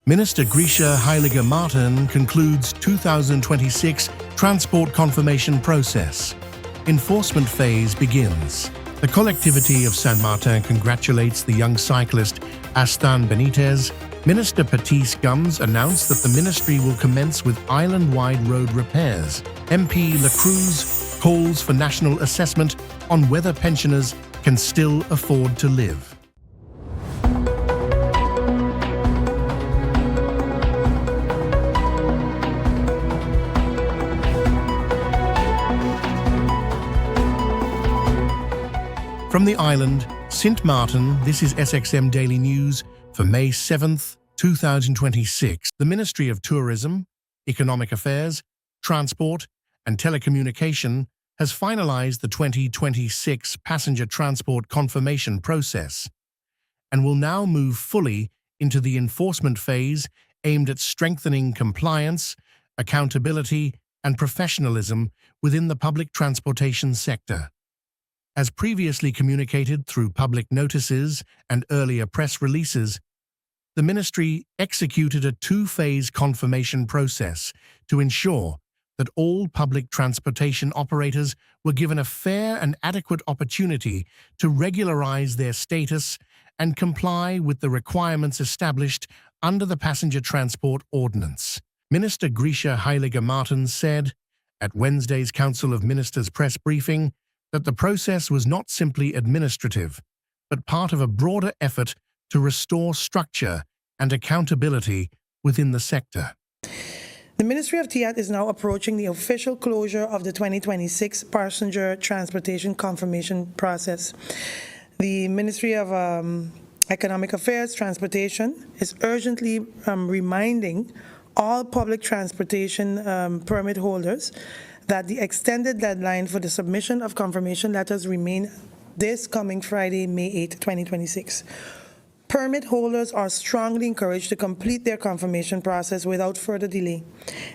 Minister Grisha Heiliger-Martin concludes 2026 transport confirmation process. Enforcement phase begins. The collectivity of Saint Martin congratulates the young cyclist Astan Benitez. Minister Patrice Gums announced that the ministry will commence with island-wide road repairs. MP Lacruz calls for national assessment on whether pensioners can still afford to live. From the island, Saint Martin, this is SXM Daily News for May 7th, 2026. The Ministry of Tourism, Economic Affairs, Transport and Telecommunication has finalized the 2026 passenger transport confirmation process and will now move fully into the enforcement phase aimed at strengthening compliance, accountability and professionalism within the public transportation sector. As previously communicated through public notices and earlier press releases, the ministry executed a two-phase confirmation process to ensure that all public transportation operators were given a fair and adequate opportunity to regularize their status and comply with the requirements established under the Passenger Transport Ordinance. Minister Grisha Heiliger-Martin said at Wednesday's Council of Ministers press briefing that the process was not simply administrative, but part of a broader effort to restore structure and accountability within the sector. The Ministry of TIAT is now approaching the official closure of the 2026 passenger transportation confirmation process. The Ministry of Economic Affairs, Transportation is urgently reminding all public transportation permit holders that the extended deadline for the submission of confirmation letters remain this coming Friday, May 8, 2026. Permit holders are strongly encouraged to complete their confirmation process without further delay,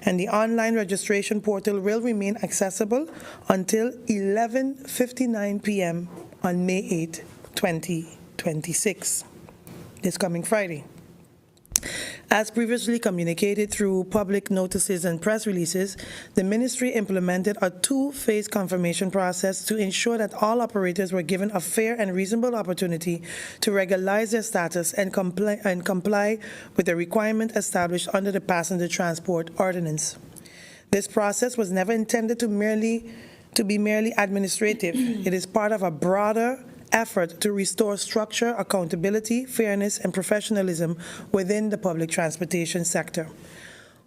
and the online registration portal will remain accessible until 11:59 p.m. on May 8, 2026, this coming Friday. As previously communicated through public notices and press releases, the ministry implemented a two-phase confirmation process to ensure that all operators were given a fair and reasonable opportunity to regularize their status and comply with the requirement established under the Passenger Transport Ordinance. This process was never intended to be merely administrative. It is part of a broader effort to restore structure, accountability, fairness, and professionalism within the public transportation sector.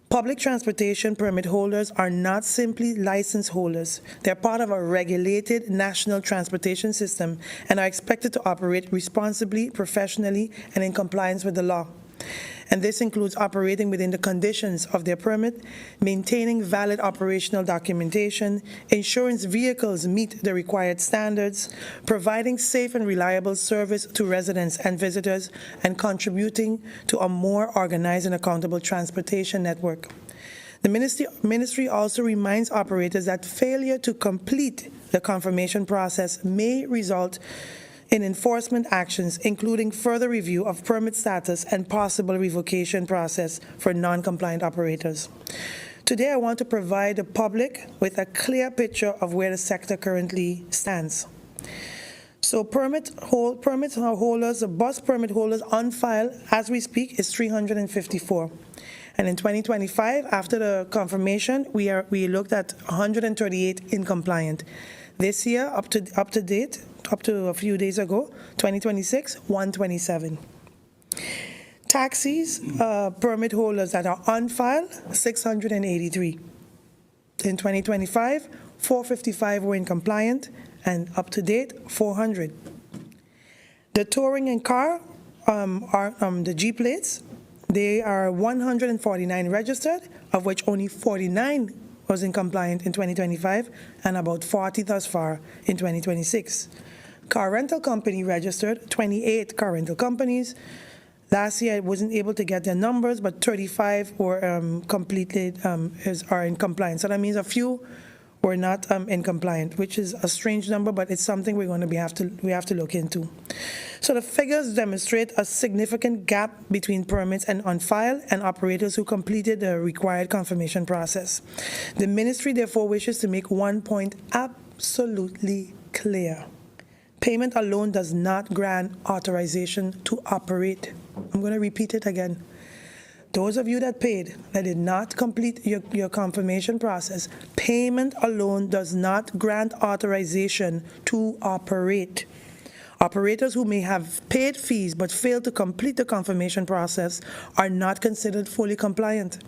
Public transportation permit holders are not simply license holders. They're part of a regulated national transportation system and are expected to operate responsibly, professionally, and in compliance with the law. And this includes operating within the conditions of their permit, maintaining valid operational documentation, ensuring vehicles meet the required standards, providing safe and reliable service to residents and visitors, and contributing to a more organized and accountable transportation network. The ministry also reminds operators that failure to complete the confirmation process may result in enforcement actions, including further review of permit status and possible revocation process for non-compliant operators. Today, I want to provide the public with a clear picture of where the sector currently stands. So permit holders, the bus permit holders on file as we speak is 354. And in 2025, after the confirmation, we looked at 138 incompliant. This year, up to date, up to a few days ago, 2026, 127. Taxis, permit holders that are on file, 683. In 2025, 455 were incompliant, and up to date, 400. The touring and car are the G plates. They are 149 registered, of which only 49 was incompliant in 2025, and about 40 thus far in 2026. Car rental company registered 28 car rental companies. Last year I wasn't able to get their numbers, but 35 were are in compliance. So that means a few were not in compliance, which is a strange number, but it's something we're going to we have to look into. So the figures demonstrate a significant gap between permits and on file and operators who completed the required confirmation process. The ministry therefore wishes to make one point absolutely clear. Payment alone does not grant authorization to operate. I'm going to repeat it again. Those of you that paid, that did not complete your confirmation process, payment alone does not grant authorization to operate. Operators who may have paid fees but failed to complete the confirmation process are not considered fully compliant.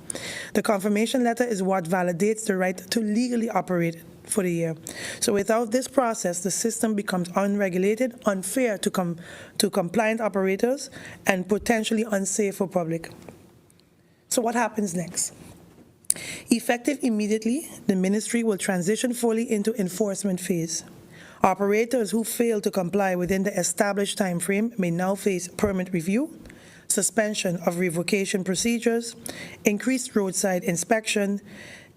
The confirmation letter is what validates the right to legally operate for the year. So without this process, the system becomes unregulated, unfair to compliant operators, and potentially unsafe for public. So what happens next? Effective immediately, the ministry will transition fully into enforcement phase. Operators who fail to comply within the established time frame may now face permit review, suspension of revocation procedures, increased roadside inspection,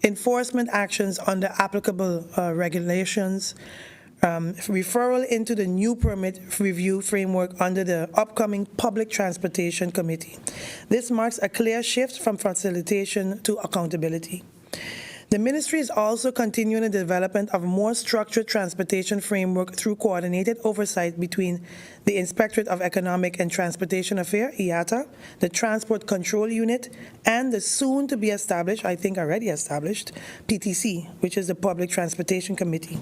enforcement actions under applicable regulations, referral into the new permit review framework under the upcoming Public Transportation Committee. This marks a clear shift from facilitation to accountability. The ministry is also continuing the development of a more structured transportation framework through coordinated oversight between the Inspectorate of Economic and Transportation Affairs, IATA, the Transport Control Unit, and the soon-to-be established, I think already established, PTC, which is the Public Transportation Committee.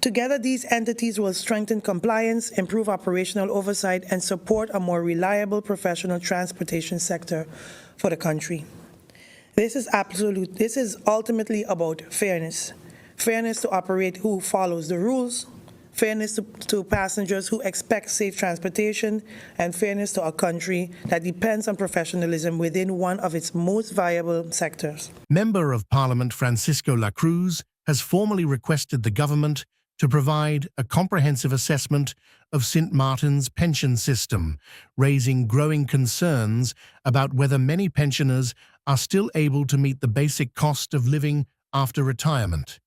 Together, these entities will strengthen compliance, improve operational oversight, and support a more reliable professional transportation sector for the country. This is ultimately about fairness. Fairness to operate who follows the rules, fairness to passengers who expect safe transportation, and fairness to a country that depends on professionalism within one of its most viable sectors. Member of Parliament Francisco La Cruz has formally requested the government to provide a comprehensive assessment of St. Martin's pension system, raising growing concerns about whether many pensioners are still able to meet the basic cost of living after retirement.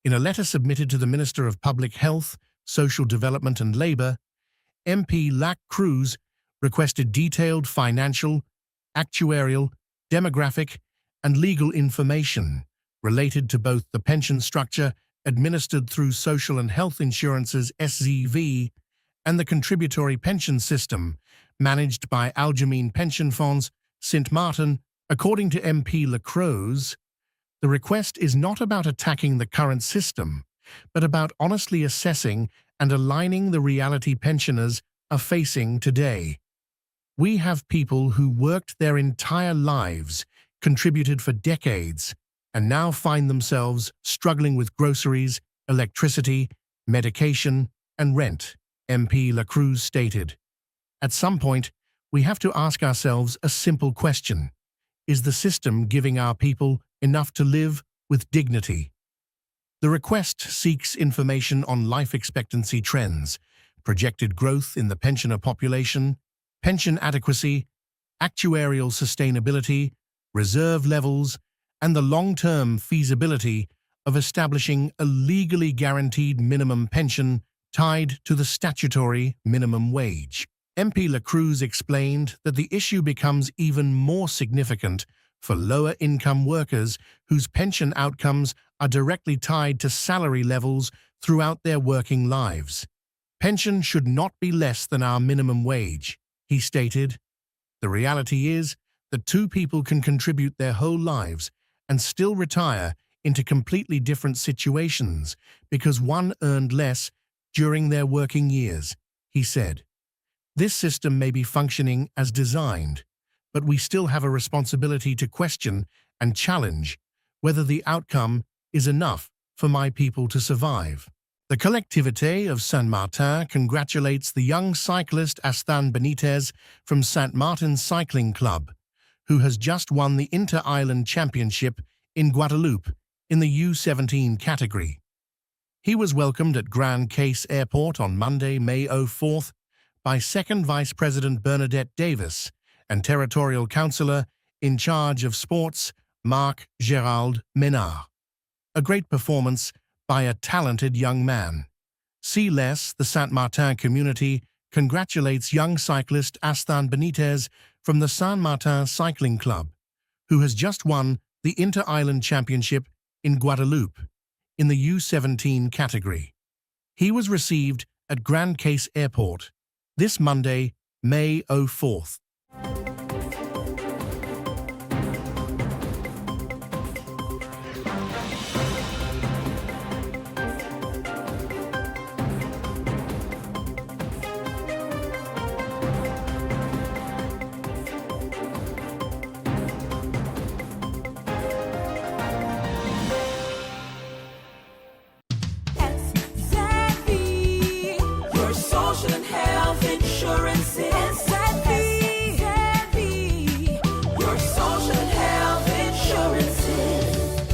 In a letter submitted to the Minister of Public Health, Social Development and Labour, MP La Cruz requested detailed financial, actuarial, demographic, and legal information related to both the pension structure administered through Social and Health Insurance's SZV and the contributory pension system managed by Aljamain Pension Funds, St. Martin. According to MP La Cruz, the request is not about attacking the current system, but about honestly assessing and aligning the reality pensioners are facing today. We have people who worked their entire lives, contributed for decades, and now find themselves struggling with groceries, electricity, medication, and rent, MP La Cruz stated. At some point, we have to ask ourselves a simple question. Is the system giving our people enough to live with dignity? The request seeks information on life expectancy trends, projected growth in the pensioner population, pension adequacy, actuarial sustainability, reserve levels, and the long-term feasibility of establishing a legally guaranteed minimum pension tied to the statutory minimum wage. MP La Cruz explained that the issue becomes even more significant for lower-income workers whose pension outcomes are directly tied to salary levels throughout their working lives. Pension should not be less than our minimum wage, he stated. The reality is that two people can contribute their whole lives and still retire into completely different situations because one earned less during their working years, he said. This system may be functioning as designed, but we still have a responsibility to question and challenge whether the outcome is enough for my people to survive. The Collectivité of Saint Martin congratulates the young cyclist Astan Benitez from Saint Martin's Cycling Club, who has just won the Inter-Island Championship in Guadeloupe in the U17 category. He was welcomed at Grand Case Airport on Monday, May 4th, by Second Vice President Bernadette Davis and Territorial Councillor in charge of Sports, Marc Gérald Ménard. A great performance by a talented young man. CLES, the Saint-Martin community, congratulates young cyclist Astan Benitez from the Saint-Martin Cycling Club, who has just won the Inter-Island Championship in Guadeloupe in the U17 category. He was received at Grand Case Airport this Monday, May 4th.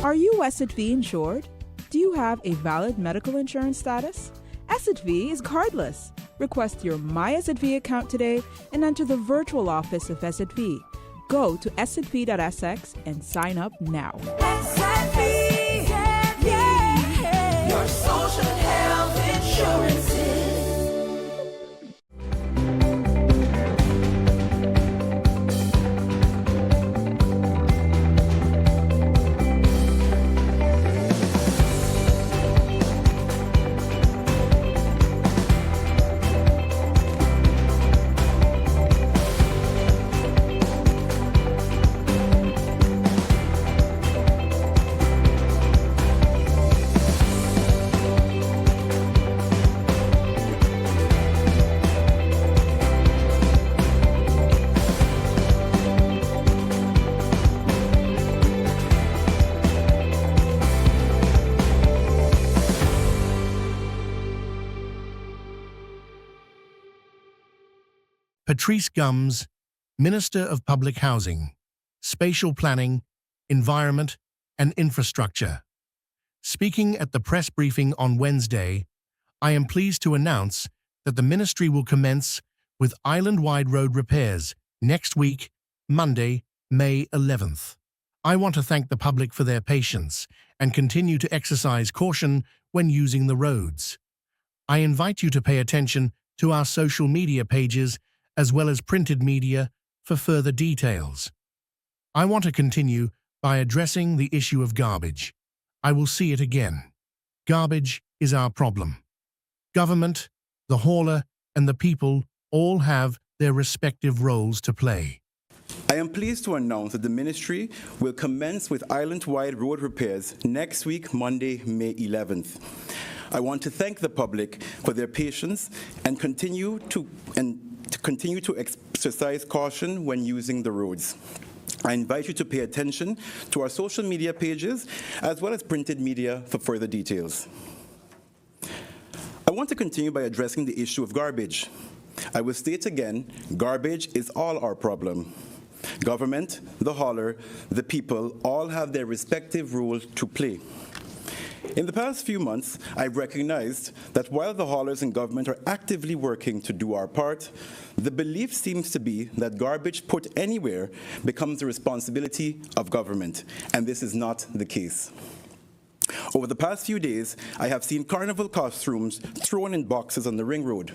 Are you SXM insured? Do you have a valid medical insurance status? SXM is cardless. Request your My SXM account today and enter the virtual office of SXM. Go to sxv.sx and sign up now. SXM, yeah. Your social and health insurances. Patrice Gums, Minister of Public Housing, Spatial Planning, Environment and Infrastructure. Speaking at the press briefing on Wednesday, I am pleased to announce that the ministry will commence with island-wide road repairs next week, Monday, May 11th. I want to thank the public for their patience and continue to exercise caution when using the roads. I invite you to pay attention to our social media pages as well as printed media for further details. I want to continue by addressing the issue of garbage. I will see it again. Garbage is our problem. Government, the hauler, and the people all have their respective roles to play. I am pleased to announce that the ministry will commence with island-wide road repairs next week, Monday, May 11th. I want to thank the public for their patience and continue to exercise caution when using the roads. I invite you to pay attention to our social media pages as well as printed media for further details. I want to continue by addressing the issue of garbage. I will state again, garbage is all our problem. Government, the hauler, the people all have their respective role to play. In the past few months, I've recognized that while the haulers and government are actively working to do our part, the belief seems to be that garbage put anywhere becomes the responsibility of government, and this is not the case. Over the past few days, I have seen carnival costumes thrown in boxes on the ring road.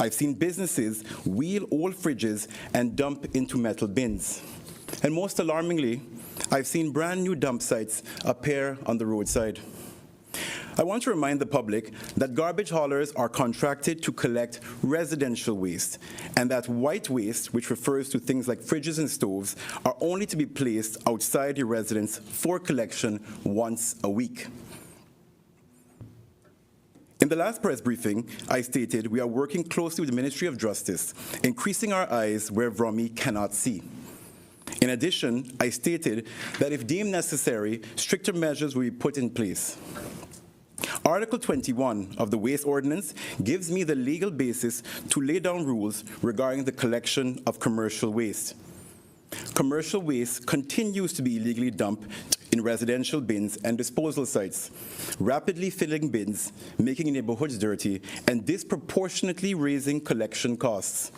I've seen businesses wheel old fridges and dump into metal bins. And most alarmingly, I've seen brand new dump sites appear on the roadside. I want to remind the public that garbage haulers are contracted to collect residential waste, and that white waste, which refers to things like fridges and stoves, are only to be placed outside your residence for collection once a week. In the last press briefing, I stated we are working closely with the Ministry of Justice, increasing our eyes where Vromi cannot see. In addition, I stated that if deemed necessary, stricter measures will be put in place. Article 21 of the Waste Ordinance gives me the legal basis to lay down rules regarding the collection of commercial waste. Commercial waste continues to be illegally dumped in residential bins and disposal sites, rapidly filling bins, making neighborhoods dirty, and disproportionately raising collection costs.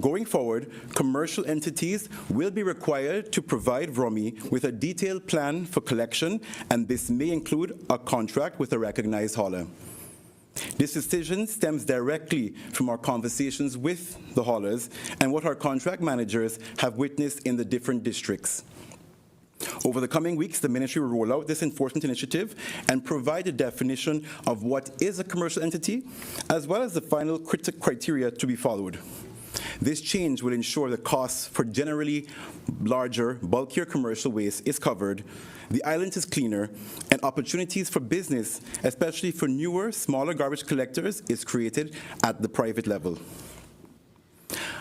Going forward, commercial entities will be required to provide VROMI with a detailed plan for collection, and this may include a contract with a recognized hauler. This decision stems directly from our conversations with the haulers and what our contract managers have witnessed in the different districts. Over the coming weeks, the ministry will roll out this enforcement initiative and provide a definition of what is a commercial entity, as well as the final criteria to be followed. This change will ensure the costs for generally larger, bulkier commercial waste is covered, the island is cleaner, and opportunities for business, especially for newer, smaller garbage collectors, is created at the private level.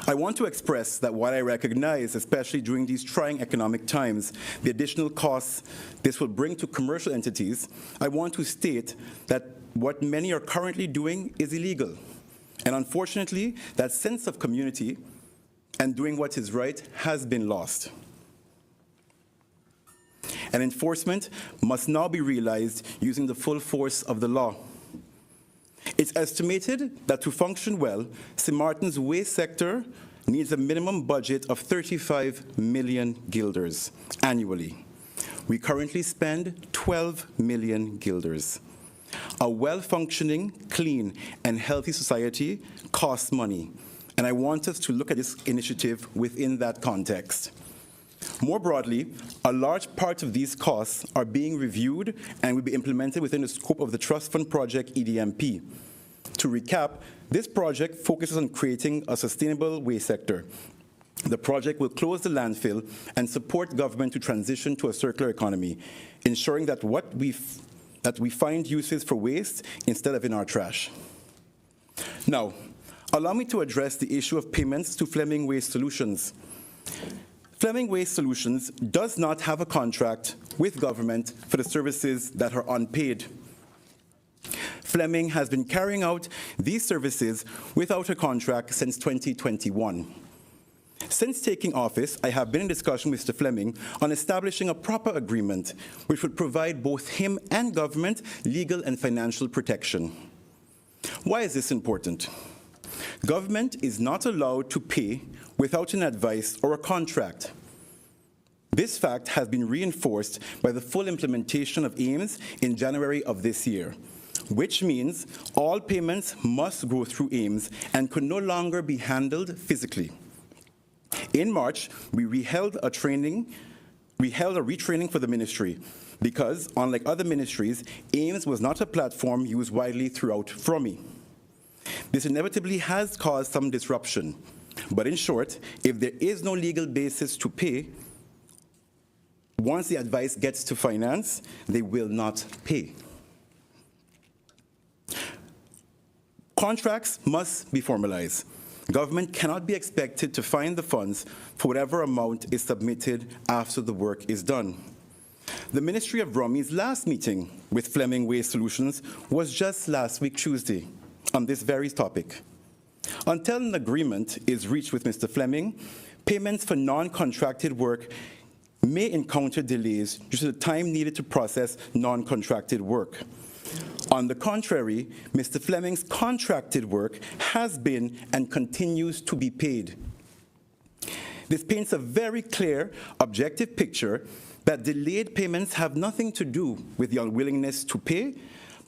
I want to express that while I recognize, especially during these trying economic times, the additional costs this will bring to commercial entities, I want to state that what many are currently doing is illegal. And unfortunately, that sense of community and doing what is right has been lost. And enforcement must now be realized using the full force of the law. It's estimated that to function well, St. Martin's waste sector needs a minimum budget of 35 million guilders annually. We currently spend 12 million guilders. A well-functioning, clean, and healthy society costs money, and I want us to look at this initiative within that context. More broadly, a large part of these costs are being reviewed and will be implemented within the scope of the Trust Fund Project EDMP. To recap, this project focuses on creating a sustainable waste sector. The project will close the landfill and support government to transition to a circular economy, ensuring that we find uses for waste instead of in our trash. Now, allow me to address the issue of payments to Fleming Waste Solutions. Fleming Waste Solutions does not have a contract with government for the services that are unpaid. Fleming has been carrying out these services without a contract since 2021. Since taking office, I have been in discussion with Mr. Fleming on establishing a proper agreement which would provide both him and government legal and financial protection. Why is this important? Government is not allowed to pay without an advice or a contract. This fact has been reinforced by the full implementation of AIMS in January of this year, which means all payments must go through AIMS and could no longer be handled physically. In March, we held a retraining for the ministry because, unlike other ministries, AIMS was not a platform used widely throughout FROMI. This inevitably has caused some disruption, but in short, if there is no legal basis to pay, once the advice gets to finance, they will not pay. Contracts must be formalized. Government cannot be expected to find the funds for whatever amount is submitted after the work is done. The Ministry of VROMI's last meeting with Fleming Waste Solutions was just last week, Tuesday, on this very topic. Until an agreement is reached with Mr. Fleming, payments for non-contracted work may encounter delays due to the time needed to process non-contracted work. On the contrary, Mr. Fleming's contracted work has been and continues to be paid. This paints a very clear, objective picture that delayed payments have nothing to do with the unwillingness to pay,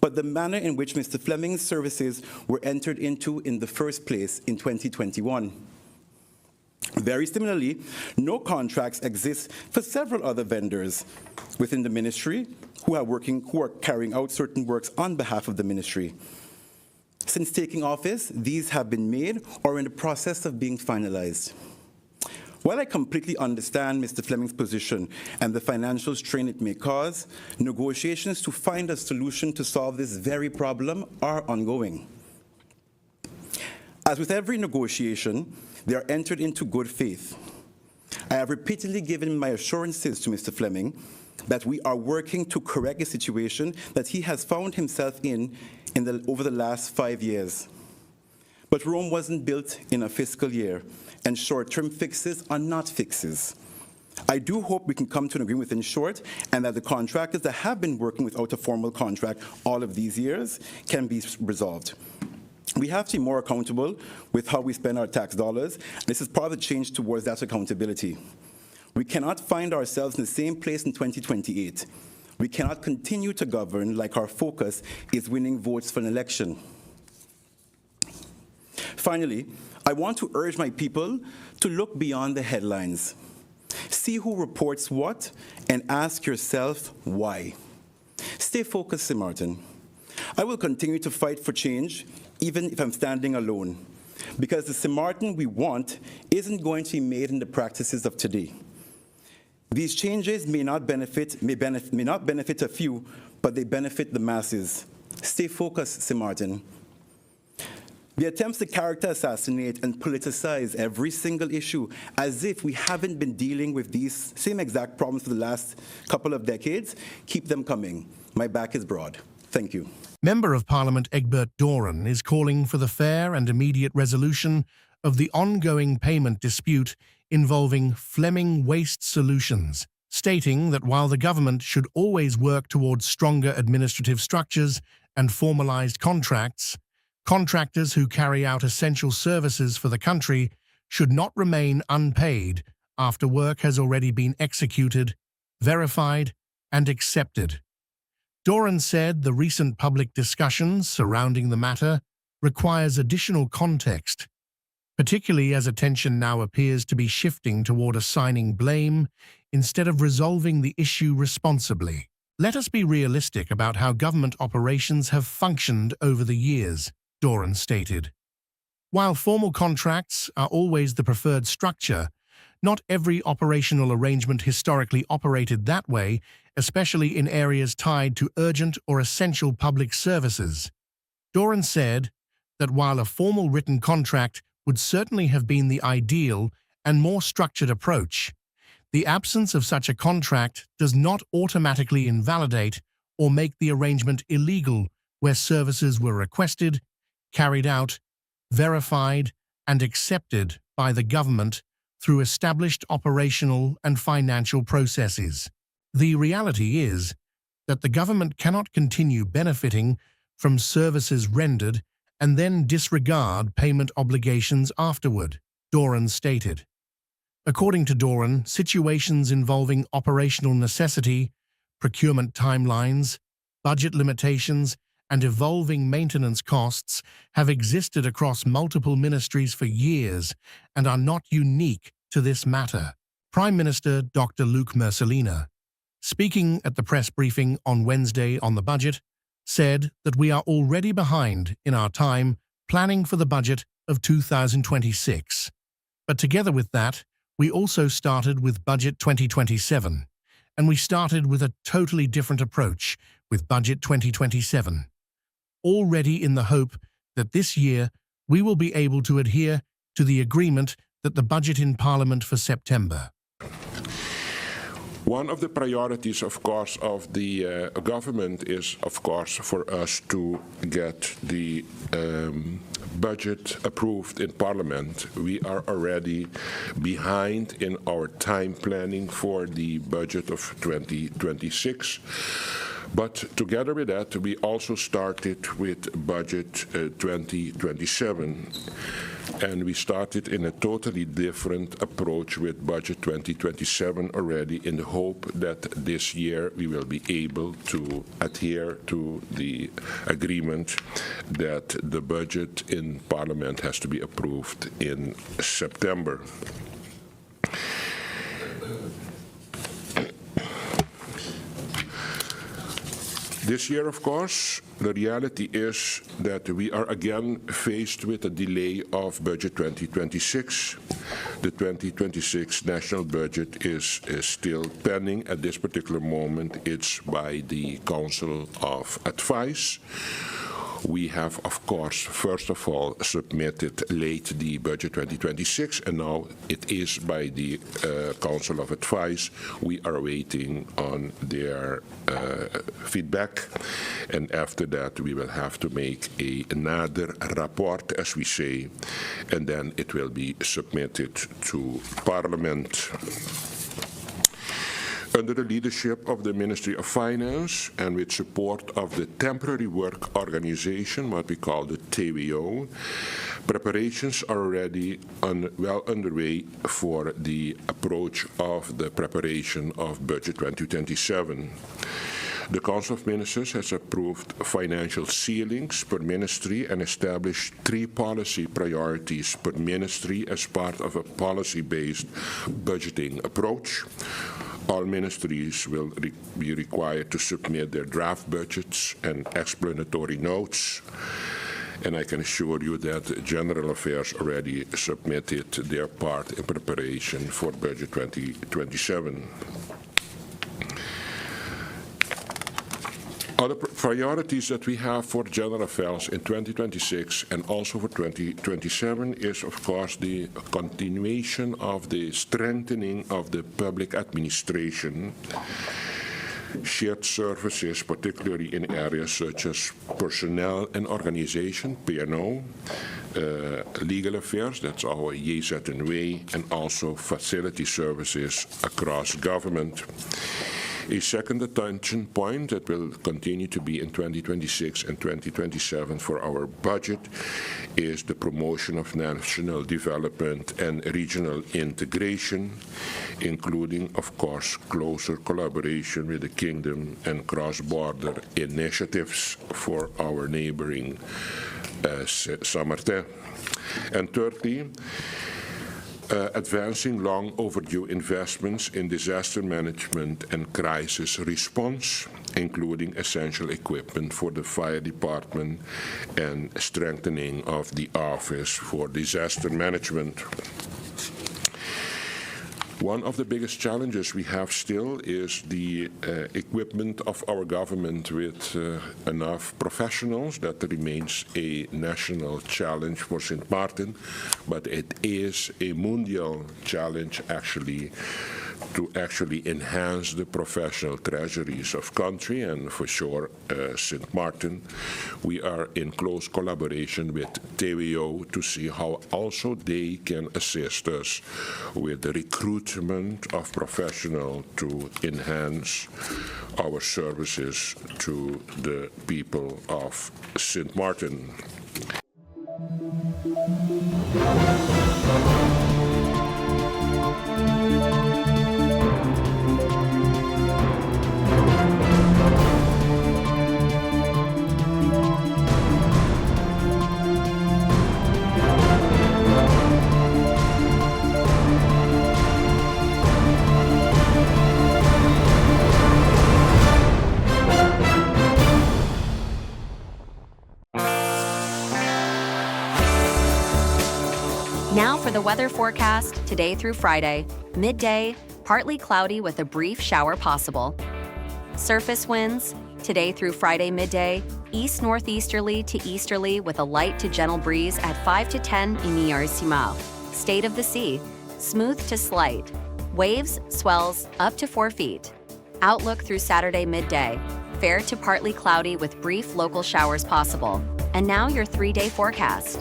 but the manner in which Mr. Fleming's services were entered into in the first place in 2021. Very similarly, no contracts exist for several other vendors within the ministry who are carrying out certain works on behalf of the ministry. Since taking office, these have been made or are in the process of being finalized. While I completely understand Mr. Fleming's position and the financial strain it may cause, negotiations to find a solution to solve this very problem are ongoing. As with every negotiation, they are entered into good faith. I have repeatedly given my assurances to Mr. Fleming that we are working to correct a situation that he has found himself in over the last 5 years. But Rome wasn't built in a fiscal year, and short-term fixes are not fixes. I do hope we can come to an agreement within short, and that the contractors that have been working without a formal contract all of these years can be resolved. We have to be more accountable with how we spend our tax dollars. This is part of the change towards that accountability. We cannot find ourselves in the same place in 2028. We cannot continue to govern like our focus is winning votes for an election. Finally, I want to urge my people to look beyond the headlines. See who reports what and ask yourself why. Stay focused, St. Martin. I will continue to fight for change, even if I'm standing alone, because the St. Martin we want isn't going to be made in the practices of today. These changes may not benefit a few, but they benefit the masses. Stay focused, St. Martin. The attempts to character assassinate and politicize every single issue as if we haven't been dealing with these same exact problems for the last couple of decades, keep them coming. My back is broad. Thank you. Member of Parliament Egbert Doran is calling for the fair and immediate resolution of the ongoing payment dispute involving Fleming Waste Solutions, stating that while the government should always work towards stronger administrative structures and formalized contracts, contractors who carry out essential services for the country should not remain unpaid after work has already been executed, verified, and accepted. Doran said the recent public discussions surrounding the matter requires additional context, particularly as attention now appears to be shifting toward assigning blame instead of resolving the issue responsibly. Let us be realistic about how government operations have functioned over the years, Doran stated. While formal contracts are always the preferred structure, not every operational arrangement historically operated that way, especially in areas tied to urgent or essential public services. Doran said that while a formal written contract would certainly have been the ideal and more structured approach, the absence of such a contract does not automatically invalidate or make the arrangement illegal where services were requested, carried out, verified, and accepted by the government through established operational and financial processes. The reality is that the government cannot continue benefiting from services rendered and then disregard payment obligations afterward, Doran stated. According to Doran, situations involving operational necessity, procurement timelines, budget limitations, and evolving maintenance costs have existed across multiple ministries for years and are not unique to this matter. Prime Minister Dr. Luc Mercelina, speaking at the press briefing on Wednesday on the budget, said that we are already behind in our time planning for the budget of 2026. But together with that, we also started with Budget 2027, and we started with a totally different approach with Budget 2027, already in the hope that this year we will be able to adhere to the agreement that the budget in Parliament for September. One of the priorities, of course, of the government is, of course, for us to get the budget approved in Parliament. We are already behind in our time planning for the budget of 2026. But together with that, we also started with Budget 2027. And we started in a totally different approach with Budget 2027 already, in the hope that this year we will be able to adhere to the agreement that the budget in Parliament has to be approved in September. This year, of course, the reality is that we are again faced with a delay of Budget 2026. The 2026 national budget is still pending at this particular moment. It's by the Council of Advice. We have, of course, first of all, submitted late the Budget 2026, and now it is by the Council of Advice. We are waiting on their feedback, and after that we will have to make another rapport, as we say, and then it will be submitted to Parliament. Under the leadership of the Ministry of Finance and with support of the Temporary Work Organization, what we call the TWO, preparations are already well underway for the approach of the preparation of Budget 2027. The Council of Ministers has approved financial ceilings per ministry and established 3 policy priorities per ministry as part of a policy-based budgeting approach. All ministries will be required to submit their draft budgets and explanatory notes. And I can assure you that General Affairs already submitted their part in preparation for Budget 2027. Other priorities that we have for General Affairs in 2026 and also for 2027 is, of course, the continuation of the strengthening of the public administration, shared services, particularly in areas such as personnel and organization, P&O, legal affairs, that's our JZNW, and also facility services across government. A second attention point that will continue to be in 2026 and 2027 for our budget is the promotion of national development and regional integration, including, of course, closer collaboration with the Kingdom and cross-border initiatives for our neighboring Saint-Martin. And thirdly, advancing long overdue investments in disaster management and crisis response, including essential equipment for the fire department and strengthening of the Office for Disaster Management. One of the biggest challenges we have still is the equipment of our government with enough professionals. That remains a national challenge for St. Martin, but it is a mundial challenge actually to actually enhance the professional treasuries of country, and for sure St. Martin. We are in close collaboration with TWO to see how also they can assist us with the recruitment of professionals to enhance our services to the people of St. Martin. Now for the weather forecast today through Friday. Midday, partly cloudy with a brief shower possible. Surface winds today through Friday midday, east-northeasterly to easterly with a light to gentle breeze at 5 to 10 m/s. State of the sea, smooth to slight. Waves, swells up to 4 feet. Outlook through Saturday midday, fair to partly cloudy with brief local showers possible. And now your 3-day forecast.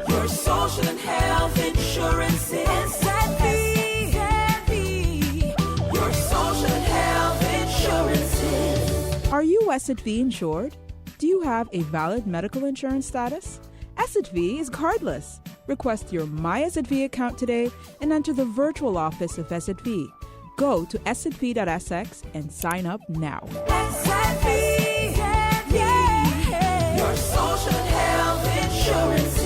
Your social and health insurance is your social and health insurance. Are you SXV insured? Do you have a valid medical insurance status? SXV is cardless. Request your My SXV account today and enter the virtual office of SXV. Go to sxv.sx and sign up now. Your social and health insurance.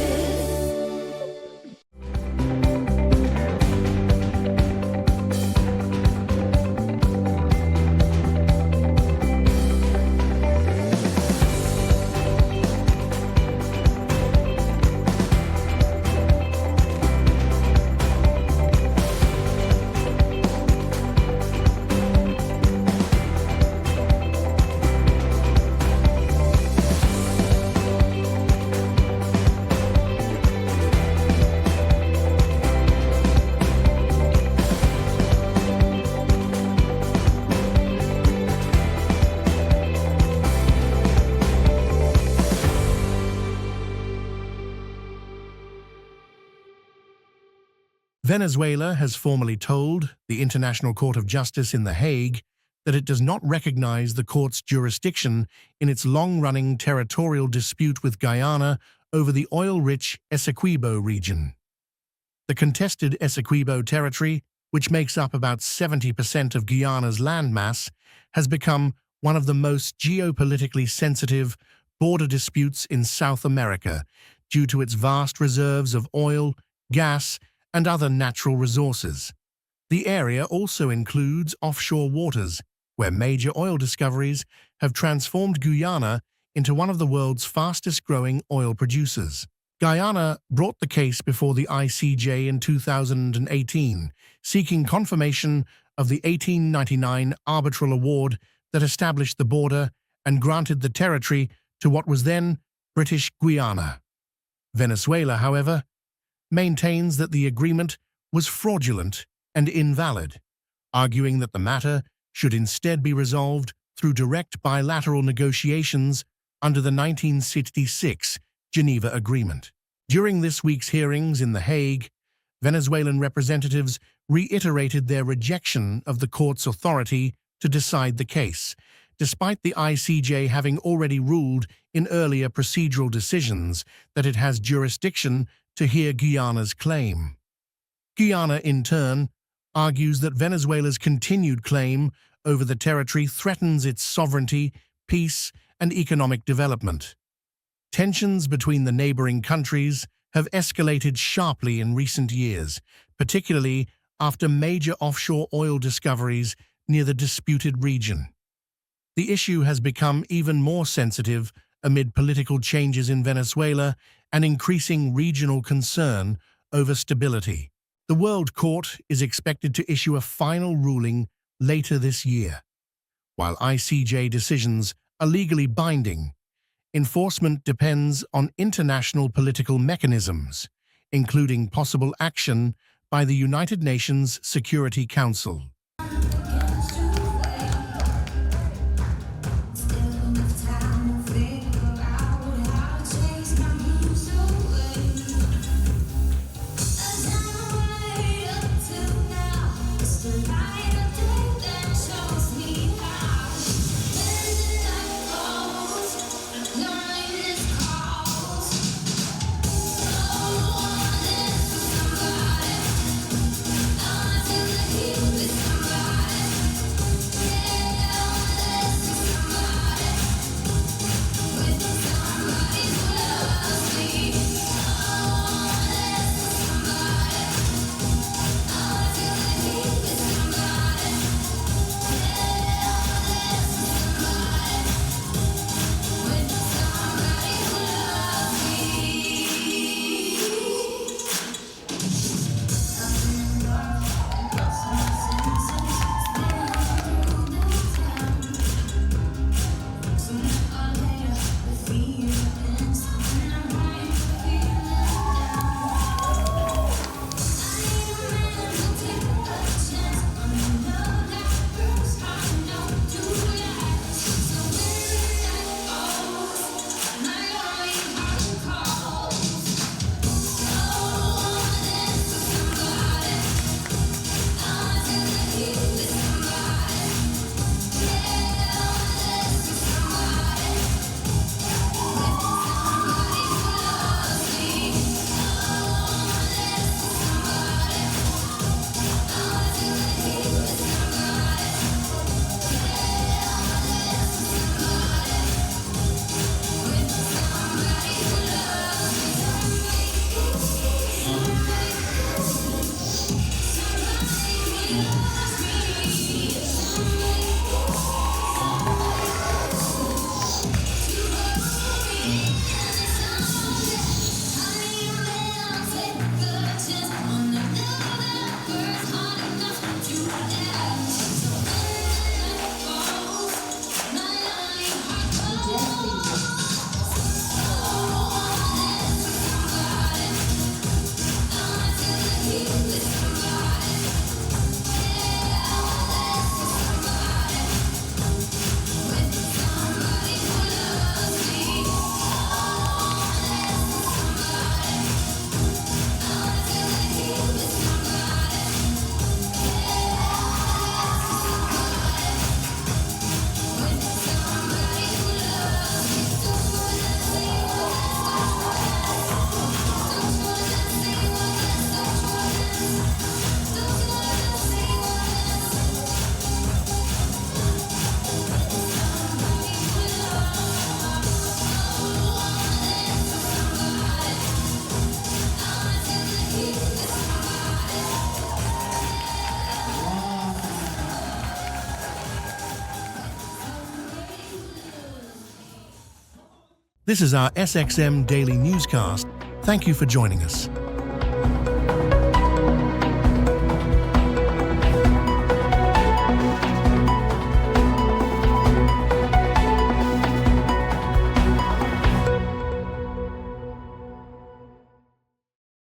Venezuela has formally told the International Court of Justice in The Hague that it does not recognize the court's jurisdiction in its long-running territorial dispute with Guyana over the oil-rich Essequibo region. The contested Essequibo territory, which makes up about 70% of Guyana's landmass, has become one of the most geopolitically sensitive border disputes in South America due to its vast reserves of oil, gas, and other natural resources. The area also includes offshore waters, where major oil discoveries have transformed Guyana into one of the world's fastest-growing oil producers. Guyana brought the case before the ICJ in 2018, seeking confirmation of the 1899 arbitral award that established the border and granted the territory to what was then British Guiana. Venezuela, however, maintains that the agreement was fraudulent and invalid, arguing that the matter should instead be resolved through direct bilateral negotiations under the 1966 Geneva Agreement. During this week's hearings in The Hague, Venezuelan representatives reiterated their rejection of the court's authority to decide the case, despite the ICJ having already ruled in earlier procedural decisions that it has jurisdiction to hear Guyana's claim. Guyana, in turn, argues that Venezuela's continued claim over the territory threatens its sovereignty, peace, and economic development. Tensions between the neighboring countries have escalated sharply in recent years, particularly after major offshore oil discoveries near the disputed region. The issue has become even more sensitive amid political changes in Venezuela and increasing regional concern over stability. The World Court is expected to issue a final ruling later this year. While ICJ decisions are legally binding, enforcement depends on international political mechanisms, including possible action by the United Nations Security Council. This This is our SXM Daily Newscast. Thank you for joining us.